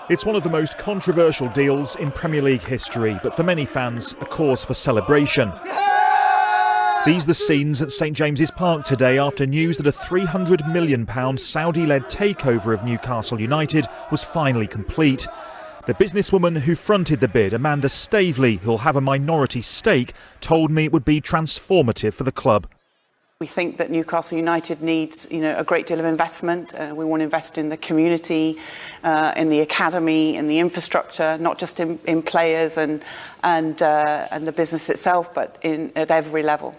It's one of the most controversial deals in Premier League history, but for many fans, a cause for celebration. These are the scenes at St James's Park today after news that a £300 million Saudi-led takeover of Newcastle United was finally complete. The businesswoman who fronted the bid, Amanda Staveley, who'll have a minority stake, told me it would be transformative for the club. We think that Newcastle United needs, a great deal of investment. We want to invest in the community, in the academy, in the infrastructure, not just in players and the business itself, but at every level.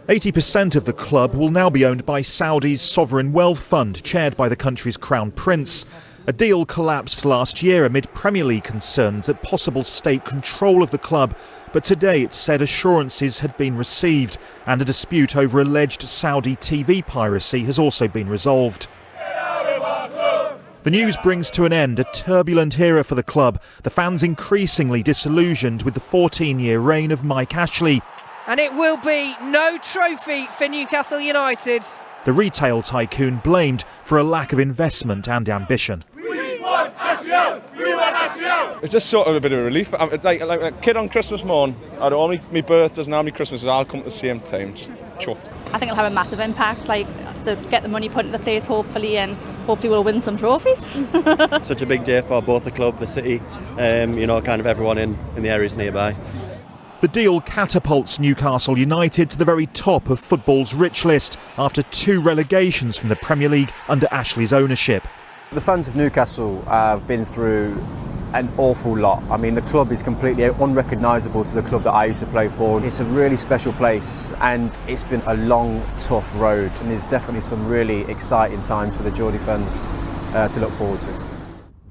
80% of the club will now be owned by Saudi's sovereign wealth fund, chaired by the country's crown prince. A deal collapsed last year amid Premier League concerns at possible state control of the club, but today it said assurances had been received and a dispute over alleged Saudi TV piracy has also been resolved. The news brings to an end a turbulent era for the club, the fans increasingly disillusioned with the 14-year reign of Mike Ashley. And it will be no trophy for Newcastle United. The retail tycoon blamed for a lack of investment and ambition. We want Ashley out! We want Ashley out! It's just sort of a bit of a relief. It's like a kid on Christmas morn. I don't know my birthdays and how many Christmases I'll come at the same time. Just chuffed. I think it'll have a massive impact. They'll get the money put into place hopefully, and hopefully we'll win some trophies. Such a big day for both the club, the city, kind of everyone in the areas nearby. The deal catapults Newcastle United to the very top of football's rich list after 2 relegations from the Premier League under Ashley's ownership. The fans of Newcastle have been through an awful lot. I mean, the club is completely unrecognisable to the club that I used to play for. It's a really special place and it's been a long, tough road, and there's definitely some really exciting times for the Geordie fans to look forward to.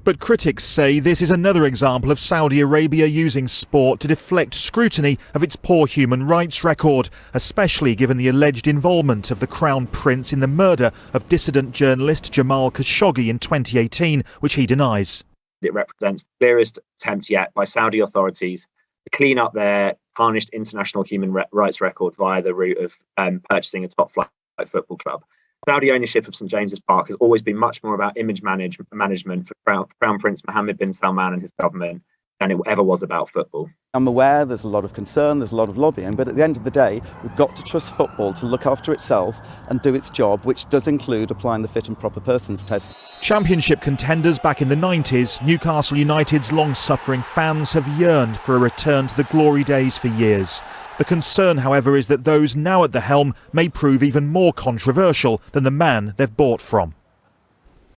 But critics say this is another example of Saudi Arabia using sport to deflect scrutiny of its poor human rights record, especially given the alleged involvement of the Crown Prince in the murder of dissident journalist Jamal Khashoggi in 2018, which he denies. It represents the clearest attempt yet by Saudi authorities to clean up their tarnished international human rights record via the route of purchasing a top-flight football club. Saudi ownership of St James's Park has always been much more about image management for Crown Prince Mohammed bin Salman and his government than it ever was about football. I'm aware there's a lot of concern, there's a lot of lobbying, but at the end of the day, we've got to trust football to look after itself and do its job, which does include applying the fit and proper persons test. Championship contenders back in the 90s, Newcastle United's long-suffering fans have yearned for a return to the glory days for years. The concern, however, is that those now at the helm may prove even more controversial than the man they've bought from.